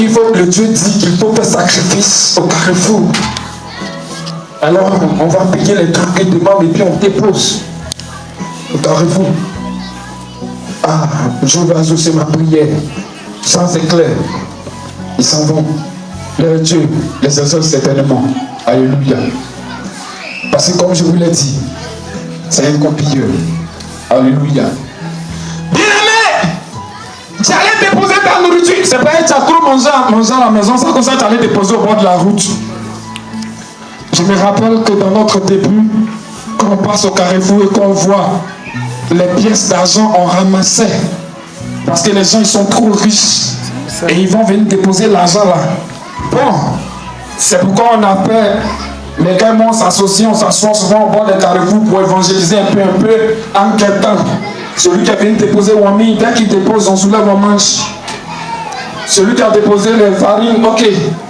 Il faut que le Dieu dit qu'il faut faire sacrifice au carrefour. Alors on va payer les trucs et demandes et puis on dépose au carrefour. Ah, je vais associer ma prière. Ça c'est clair. Ils s'en vont. Leur Dieu les exauce certainement. Alléluia. Parce que comme je vous l'ai dit, c'est un copieur. Alléluia. Bien-aimé, tu allais déposer ta nourriture. C'est pas un tchakrou manger à la maison, c'est comme ça que tu allais déposer au bord de la route. Je me rappelle que dans notre début, quand on passe au carrefour et qu'on voit les pièces d'argent, on ramassait. Parce que les gens ils sont trop riches. Et ils vont venir déposer l'argent là. Bon, c'est pourquoi on appelle les gars, on s'associe, on s'assoit souvent au bord des carrefours pour évangéliser un peu, en quel temps. Celui qui a venu déposer Wami, dès qu'il dépose, on soulève, on mange. Celui qui a déposé les farines, ok,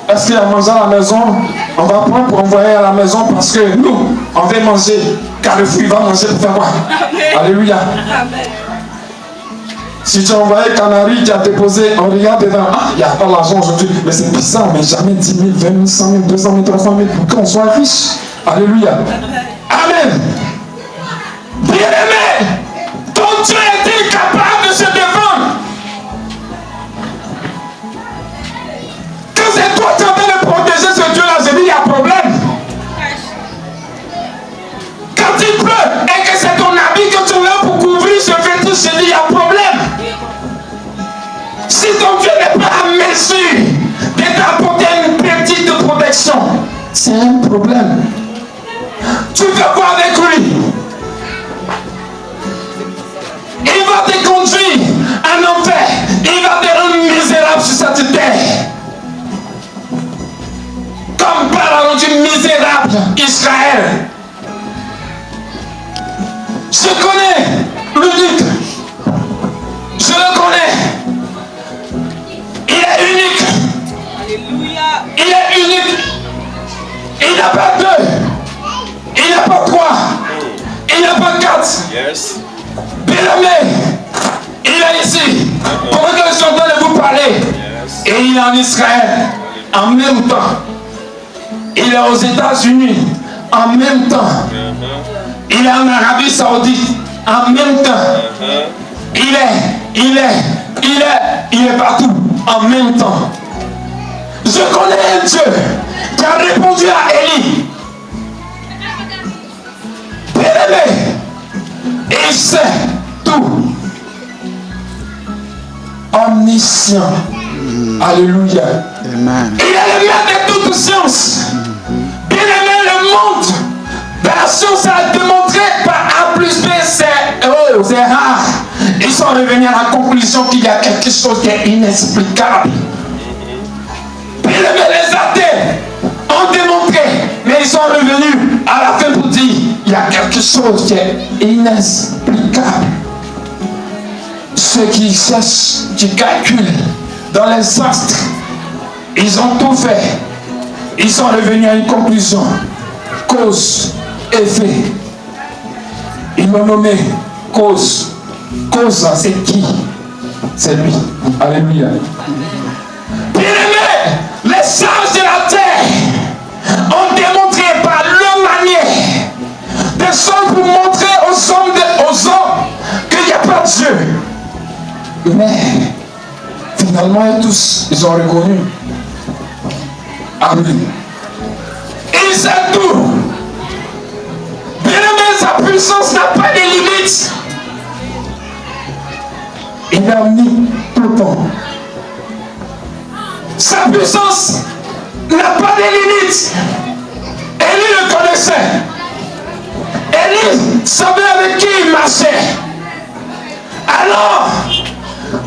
est-ce qu'il a mangé à la maison? On va prendre pour envoyer à la maison parce que nous, on veut manger. Carrefour, il va manger pour faire quoi? Alléluia. Amen. Si tu as envoyé Canary qui a déposé, on regarde dedans, ah, il n'y a pas l'argent aujourd'hui, mais c'est bizarre, mais jamais 10 000, 20 000, 100 000, 200 000, 300 000 pour qu'on soit riche. Alléluia. Amen. Bien-aimé, ton Dieu est incapable de se défendre. Quand c'est toi qui es en train de protéger ce Dieu-là, je dis, il y a problème. Quand il pleut et que c'est ton habit que tu as pour couvrir ce fétiche, je dis, il y a problème. Si ton Dieu n'est pas à mesure de t'apporter une petite protection, c'est un problème. Tu veux quoi avec lui? Il va te conduire en enfer. Il va te rendre misérable sur cette terre. Comme par a rendu misérable Israël. Je connais l'unique. Je le connais. Il est unique. Alléluia. Il est unique. Il n'a pas deux. Il n'a pas trois. Il n'a pas quatre. Yes. Bien-aimé, il est ici. Pendant que je suis en train de vous parler. Yes. Et il est en Israël. En même temps. Il est aux États-Unis. En même temps. Il est en Arabie Saoudite. En même temps. Il est partout. En même temps. Je connais un Dieu qui a répondu à Élie. Bien-aimé, il sait tout. Omniscient. Alléluia. Amen. Il est le maître de toute science. Bien-aimé, le monde de la science a démontré par A plus B, c'est rare. Ils sont revenus à la conclusion qu'il y a quelque chose qui est inexplicable. Bien-aimé, les athées ont démontré, mais ils sont revenus à la fin pour dire il y a quelque chose qui est inexplicable. Ceux qui cherchent, qui calculent dans les astres, ils ont tout fait. Ils sont revenus à une conclusion. Cause, effet. Ils l'ont nommé cause. Cause, c'est qui? C'est lui. Alléluia. Bien-aimés, les sages de la terre ont démontré par leur manière des choses pour montrer aux hommes qu'il n'y a pas de Dieu. Mais finalement, tous, ils ont reconnu. Amen. Il sait tout. Bien-aimé, sa puissance n'a pas de limites. Il a mis tout le temps. Sa puissance n'a pas de limites. Élie le connaissait. Élie savait avec qui il marchait. Alors,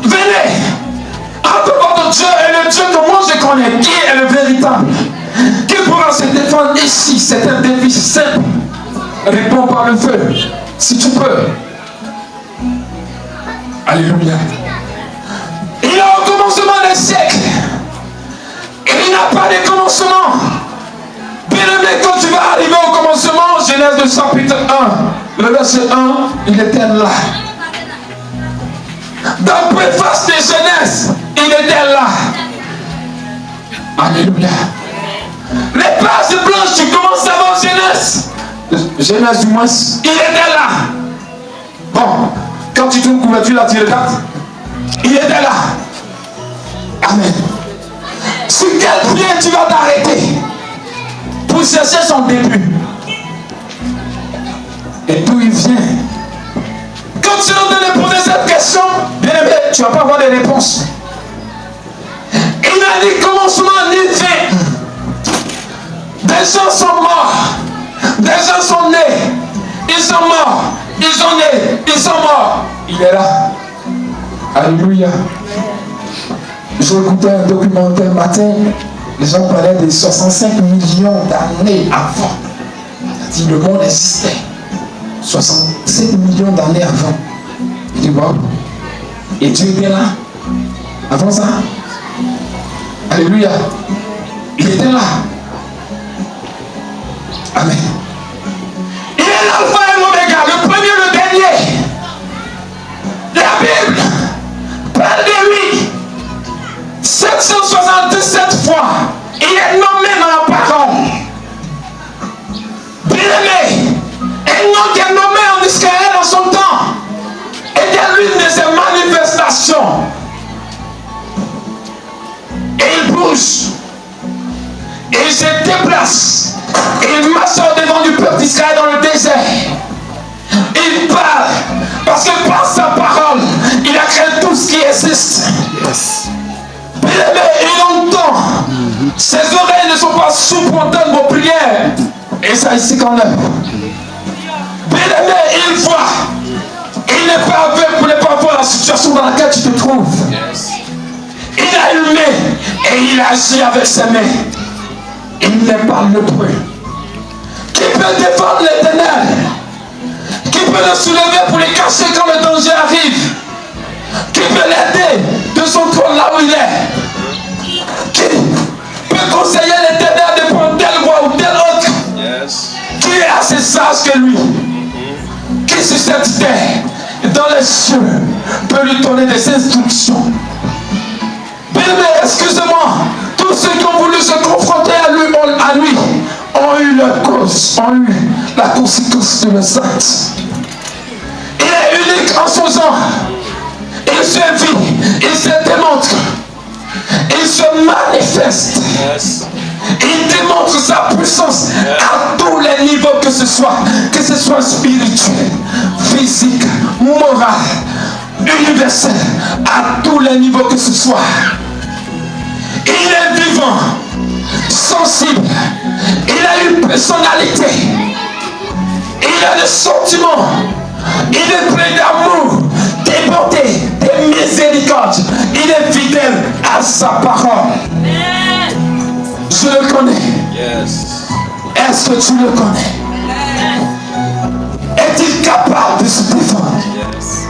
venez, entre votre Dieu et le Dieu que moi je connais, qui est le véritable, qui pourra se défendre ici. C'est un défi simple. Réponds par le feu, si tu peux. Alléluia. Il y a au commencement des siècles. Il n'y a pas de commencement. Bien-aimé, quand tu vas arriver au commencement, Genèse 2 chapitre 1, le verset 1, il était là. Dans le préface de Genèse, il était là. Alléluia. Les pages blanches, tu commences à voir Genèse. Genèse du moins, il était là. Bon, quand tu trouves une couverture là, tu regardes. Il était là. Amen. Sur quelle prière tu vas t'arrêter pour chercher son début? Et d'où il vient? Quand tu es en train de poser cette question, bien aimé, tu ne vas pas avoir de réponse. Il n'a ni commencement ni fin. Des gens sont morts. Des gens sont nés. Ils sont morts. Ils sont nés. Ils sont morts. Il est là. Alléluia. J'ai écouté un documentaire matin. Les gens parlaient de 65 millions d'années avant. C'est-à-dire le monde existait. 67 millions d'années avant. Tu vois? Et Dieu était là. Avant ça. Alléluia. Il était là. Amen. Il est l'alpha et l'oméga, le premier et le dernier. La Bible parle de lui 777 fois. Il est nommé dans la parole. Bien-aimé, un nom qui est nommé en Israël en son temps était l'une de ses manifestations. Et il bouge. Et il se déplace. Et il marche devant du peuple d'Israël dans le désert. Il parle. Parce que par sa parole, il a créé tout ce qui existe. Yes. Bien-aimé, il entend. Ses oreilles ne sont pas sourdes pour entendre vos prières. Et ça ici quand même. Bien-aimé, il voit. Il n'est pas aveugle pour ne pas voir la situation dans laquelle tu te trouves. Yes. Il a une main et il agit avec ses mains. Il n'est pas lépreux. Qui peut défendre l'Éternel? Qui peut le soulever pour le cacher quand le danger arrive? Qui peut l'aider de son trône là où il est? Qui peut conseiller l'Éternel de prendre tel roi ou tel autre? Yes. Qui est assez sage que lui? Qui sur cette terre, dans les cieux, peut lui donner des instructions? Bien aimé, excusez-moi, tous ceux qui ont voulu se confronter à lui ont eu leur cause, ont eu la conséquence de leurs actes. Il est unique en son genre. Il se vit, il se démontre, il se manifeste. Yes. Il démontre sa puissance à tous les niveaux que ce soit spirituel, physique, moral, universel, à tous les niveaux que ce soit. Il est vivant, sensible, il a une personnalité, il a des sentiments, il est plein d'amour, des bontés, des miséricordes, il est fidèle à sa parole. Je le connais. Yes. Est-ce que tu le connais? Est-il capable de se défendre? Yes.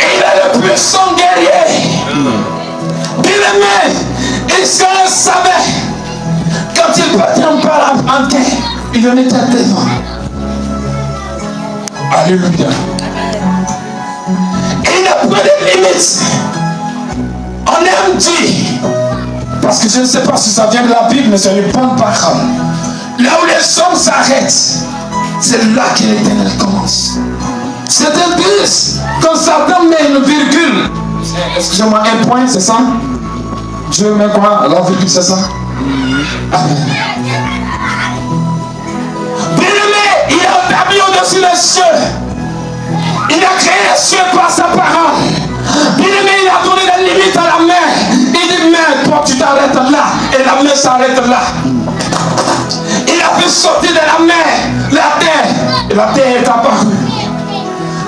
Il est le puissant guerrier. Bien-aimé, Israël savait quand il partit en guerre, il en était devant. Alléluia. Il n'a pas de limites. On aime dire, parce que je ne sais pas si ça vient de la Bible, mais c'est une bonne parole. Là où les hommes s'arrêtent, c'est là que l'Éternel commence. Certains disent, quand Satan met une virgule, excusez-moi, un point, c'est ça? Dieu met quoi? La virgule, c'est ça? Amen. Bien-aimé, il a établi au-dessus des cieux. Il a créé les cieux par sa parole. Bien-aimé, il a donné des limites à la mer. Il dit, mais toi tu t'arrêtes là. Et la mer s'arrête là. Il a fait sortir de la mer la terre. Et la terre est apparue.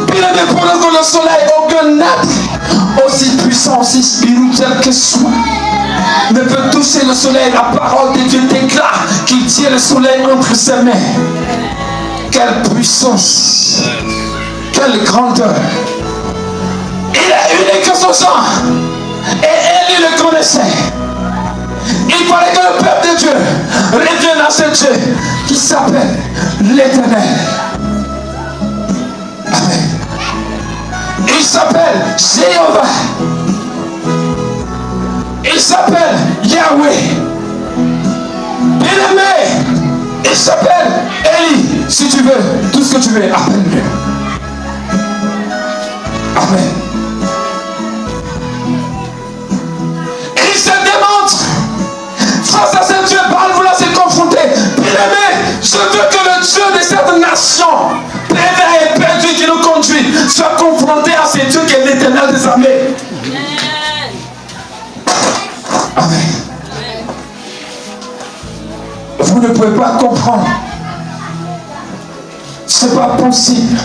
Bien-aimé, pendant que le soleil, aucun être aussi puissant, aussi spirituel que soit ne peut toucher le soleil. La parole de Dieu déclare qu'il tient le soleil entre ses mains. Quelle puissance! Quelle grandeur! Il est unique en son sang. Et elle, il le connaissait. Il fallait que le peuple de Dieu revienne à ce Dieu qui s'appelle l'Éternel. Amen. Il s'appelle Jéhovah. Il s'appelle Yahweh. Bien-aimé, il s'appelle Élie. Si tu veux, tout ce que tu veux, appelle-le. Amen. Il se démontre face à ce Dieu par vouloir se confronter. Bien-aimé, je veux que le Dieu de cette nation, pervers et perdu qui nous conduit, soit confronté à ce Dieu qui est l'Éternel des armées. Amen. Vous ne pouvez pas comprendre. Ce n'est pas possible.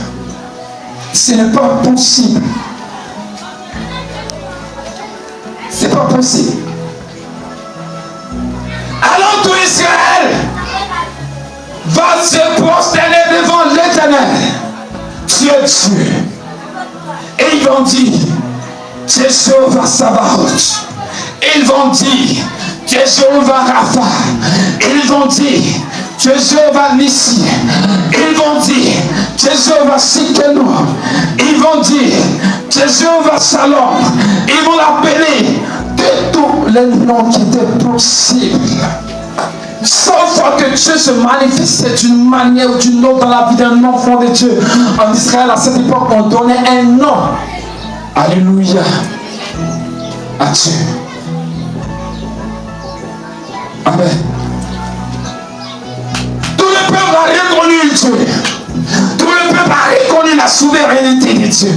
Ce n'est pas possible. C'est pas possible. Alors tout Israël va se prosterner devant l'Éternel. Dieu. Et ils vont dire, tu es Jéhovah Sabaoth. Ils vont dire, tu es Jéhovah Rapha. Ils vont dire, tu es Jéhovah Nissi. Ils vont dire, tu es Jéhovah Sikeno. Ils vont dire, tu es Jéhovah Shalom. Ils vont l'appeler de tous les noms qui étaient possibles. Sauf fois que Dieu se manifestait d'une manière ou d'une autre dans la vie d'un enfant de Dieu. En Israël, à cette époque, on donnait un nom. Alléluia. À Dieu. Amen. Tout le peuple a reconnu Dieu. Tout le peuple a reconnu la souveraineté de Dieu.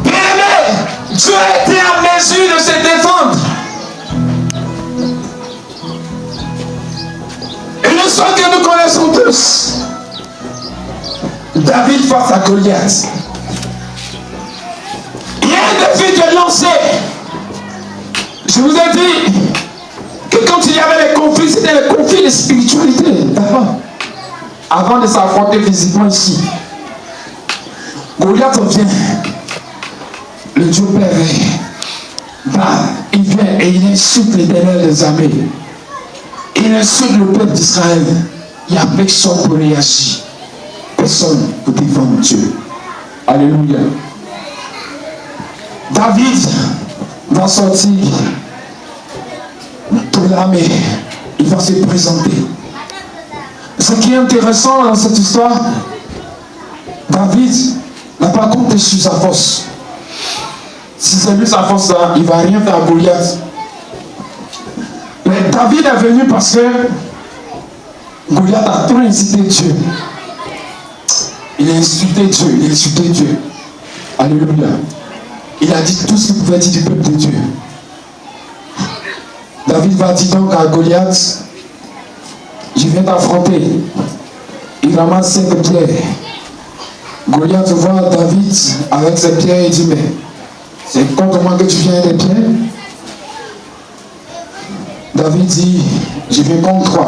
Bien-aimé, Dieu a été en mesure de se défendre. Et le son que nous connaissons tous, David face à Goliath. Il y a un défi qui est lancé. Je vous ai dit que quand il y avait les conflits, c'était les conflits de spiritualité d'avant. Avant de s'affronter physiquement ici. Goliath vient. Le Dieu Père, il vient et il insulte l'Éternel des armées. Il insulte le peuple d'Israël. Il n'y a personne pour réagir. Personne pour défendre Dieu. Alléluia. David va sortir de l'armée. Il va se présenter. Ce qui est intéressant dans cette histoire, David n'a pas compté sur sa force. Si c'est lui sa force, il ne va rien faire à Goliath. Mais David est venu parce que Goliath a trop incité Dieu. Il a insulté Dieu, il a insulté Dieu. Alléluia. Il a dit tout ce qu'il pouvait dire du peuple de Dieu. David va dire donc à Goliath, je viens t'affronter. Il ramasse 5 pierres. Goliath voit David avec ses pierres et dit, mais c'est contre moi que tu viens des pierres? David dit, je viens contre toi.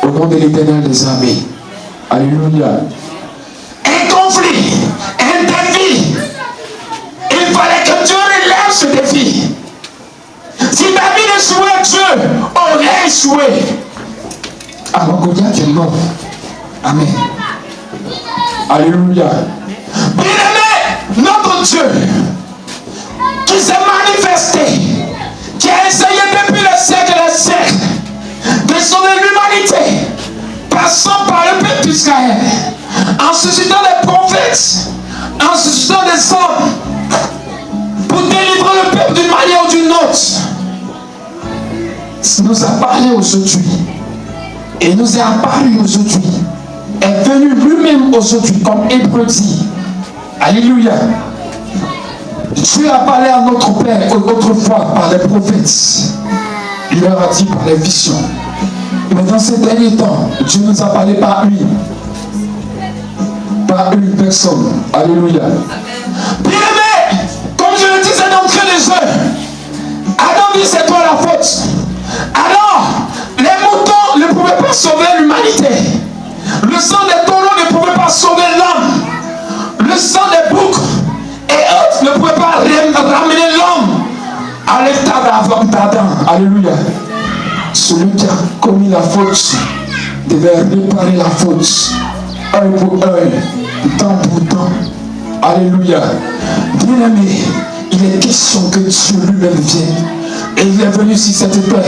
Au nom de l'Éternel des armées. Alléluia. Un conflit, un défi. Il fallait que Dieu relève ce défi. Si David échouait, Dieu aurait échoué. Alors Goliath est mort. Amen. Alléluia. Bien-aimé, notre Dieu qui s'est manifesté, qui a essayé depuis les siècles et les siècles de sauver l'humanité, passant par le peuple d'Israël, en suscitant des prophètes, en suscitant des hommes, pour délivrer le peuple d'une manière ou d'une autre, nous a parlé aujourd'hui, et nous est apparu aujourd'hui, est venu lui-même aujourd'hui, comme Hébreu dit. Alléluia. Dieu a parlé à notre Père autrefois par les prophètes. Il leur a dit par les visions. Mais dans ces derniers temps, Dieu nous a parlé par lui. Par une personne. Alléluia. Bien-aimé, comme je le disais d'entrée de jeu, Adam dit c'est toi la faute. Alors, les moutons ne pouvaient pas sauver l'humanité. Le sang des taureaux ne pouvait pas sauver l'homme. Le sang des boucs et autres ne pouvait pas ramener l'homme à l'état d'Adam. Alléluia. Celui qui a commis la faute devait réparer la faute. Œil pour œil, temps pour temps. Alléluia. Bien-aimé, il est question que Dieu lui-même vienne. Et il est venu sur cette terre.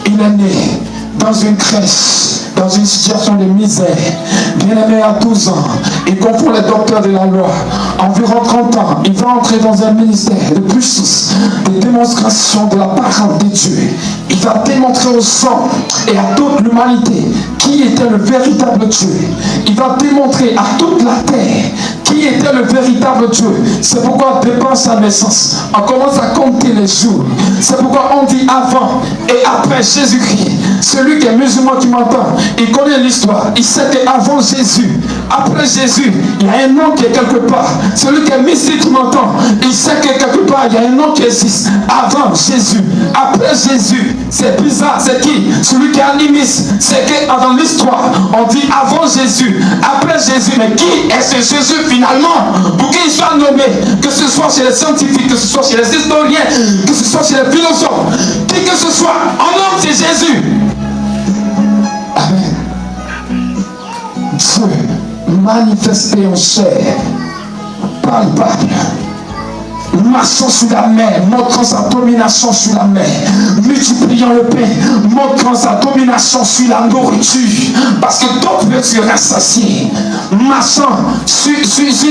Il est né dans une crèche, dans une situation de misère. Bien-aimé à 12 ans, il confond les docteurs de la loi. Environ 30 ans, il va entrer dans un ministère de puissance, de démonstration de la parole de Dieu. Il va démontrer aux hommes et à toute l'humanité qui était le véritable Dieu. Il va démontrer à toute la terre qui était le véritable Dieu. C'est pourquoi depuis sa naissance, on commence à compter les jours. C'est pourquoi on dit avant et après Jésus-Christ. Celui qui est musulman qui m'entend, il connaît l'histoire. Il sait qu'avant Jésus, après Jésus, il y a un nom qui est quelque part. Celui qui est mystique qui m'entend, il sait que quelque part, il y a un nom qui existe. Avant Jésus, après Jésus. C'est bizarre, c'est qui? Celui qui est animiste. C'est que dans l'histoire, on dit avant Jésus, après Jésus. Mais qui est ce Jésus finalement? Pour qu'il soit nommé, que ce soit chez les scientifiques, que ce soit chez les historiens, que ce soit chez les philosophes, qui que ce soit, en homme c'est Jésus. Amen. Dieu manifesté en chair, palpable, marchant sur la mer, montrant sa domination sur la mer, multipliant le pain, montrant sa domination sur la nourriture, parce que d'autres veulent se rassasier, marchant sur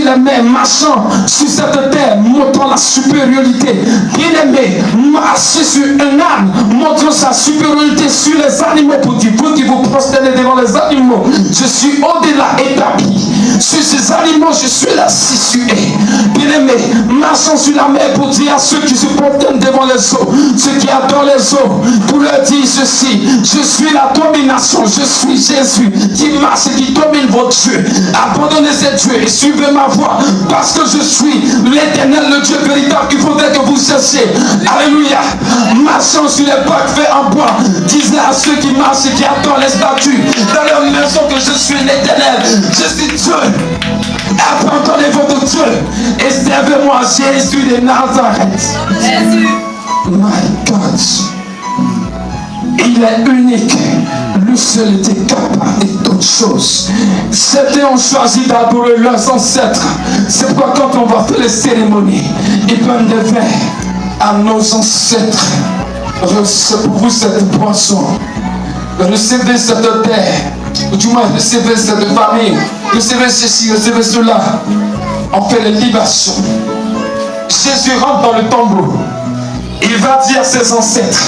la mer, marchant sur cette terre, montrant la supériorité, bien-aimé, marcher sur un âne, montrant sa supériorité sur les animaux, pour dire, vous qui vous prosternez devant les animaux, je suis au-delà établi, sur ces animaux, je suis là situé, bien-aimé, marchant sur la mer pour dire à ceux qui se prosternent devant les eaux, ceux qui adorent les eaux, pour leur dire ceci, je suis la domination, je suis Jésus qui marche et qui domine votre Dieu. Abandonnez ces dieux et suivez ma voie, parce que je suis l'Éternel, le Dieu véritable qu'il faudrait que vous cherchiez. Alléluia. Marchant sur les bacs faits en bois, disez à ceux qui marchent et qui adorent les statues dans leur maison que je suis l'Éternel, je suis Dieu. Abandonnez votre Dieu et servez-moi, Jésus de Nazareth. Jésus. My God. Il est unique. Lui seul était capable de toutes choses. C'était ont choisi d'adorer leurs ancêtres. C'est pourquoi quand on va faire les cérémonies, ils donnent des vins à nos ancêtres. Recevez pour vous cette boisson. Recevez cette terre. Ou du moins recevez cette famille. Recevez ceci, recevez cela. On fait les libations. Jésus rentre dans le tombeau. Il va dire à ses ancêtres,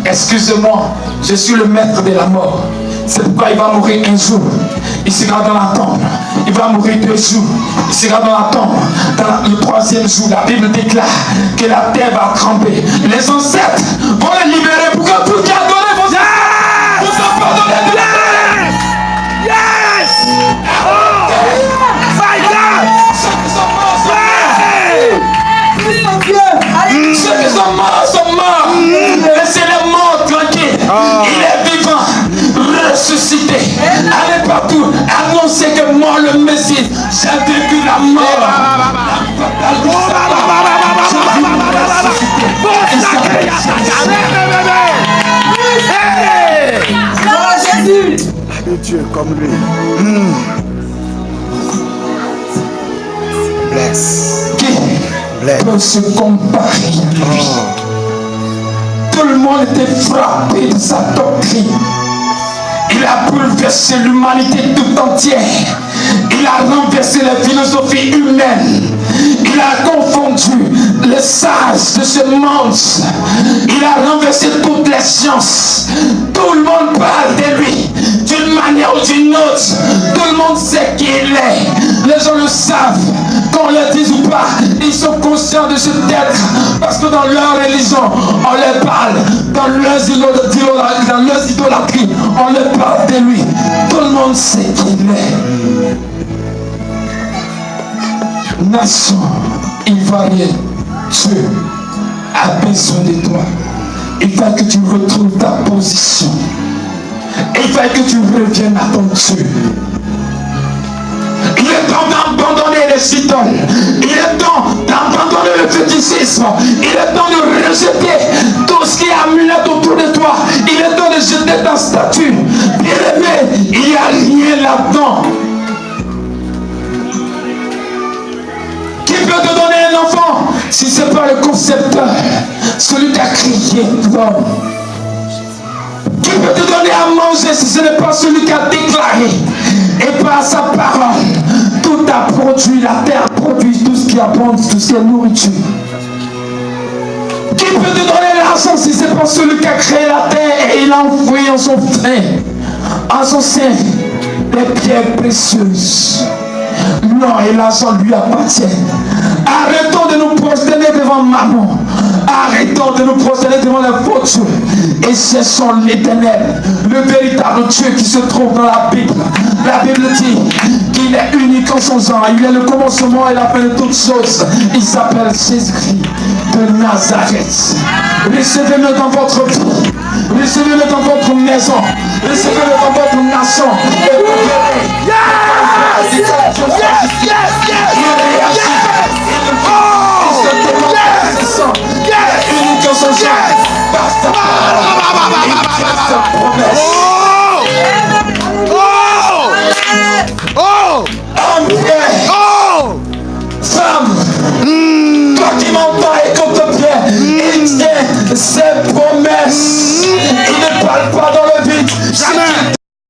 excusez-moi, je suis le maître de la mort. C'est pourquoi il va mourir un jour. Il sera dans la tombe. Il va mourir 2 jours. Il sera dans la tombe. Dans le 3e jour, la Bible déclare que la terre va trembler. Les ancêtres vont les libérer pour que tout qui a donné vos vous en pardonnez de la terre. Yes! Oh! My God! Ceux qui sont morts sont morts. Laissez-les morts tranquilles. Il est vivant, ressuscité. Allez partout, annoncez que moi le Messie, j'ai vécu la mort. Jésus. Dieu comme lui. Bless. Peut se comparer à lui. Tout le monde était frappé de sa doctrine. Il a bouleversé l'humanité tout entière. Il a renversé les philosophies humaines. Il a confondu les sages de ce monde. Il a renversé toutes les sciences. Tout le monde parle de lui d'une manière ou d'une autre. Tout le monde sait qui il est. Les gens le savent. Qu'on le dise ou pas, ils sont conscients de cet être. Parce que dans leur religion, on les parle. Dans leurs idolâtries, on les parle de lui. Tout le monde sait qui il est. Nation ivoirienne, Dieu a besoin de toi. Il faut que tu retrouves ta position. Il faut que tu reviennes à ton Dieu. Il est temps d'abandonner les idoles. Il est temps d'abandonner le fétichisme. Il est temps de rejeter tout ce qui est amulette autour de toi. Il est temps de jeter ta statue. Bien-aimé, il n'y a rien là-dedans. si ce n'est pas le concepteur, celui qui a créé l'homme? Qui peut te donner à manger si ce n'est pas celui qui a déclaré? Et par sa parole, tout a produit, la terre produit tout ce qui abonde, tout ce qui est nourriture. Qui peut te donner l'argent si ce n'est pas celui qui a créé la terre et il a envoyé en son sein des pierres précieuses? Non, et l'argent lui appartient. Arrêtons de nous prosterner devant maman. Arrêtons de nous prosterner devant les faux dieux. Et cherchons l'Éternel, le véritable Dieu qui se trouve dans la Bible. La Bible dit qu'il est unique en son genre. Il est le commencement et la fin de toutes choses. Il s'appelle Jésus-Christ de Nazareth. Recevez-le dans votre vie. Recevez-le dans votre maison. Recevez-le dans votre nation. Et vous verrez. Yes! Yes! Yes! Yes! Oh! Yes! Yes! Unique en son genre. Par sa parole. Il fait sa promesse. Homme, frère, femme, toi qui m'entends et écoute bien, il tient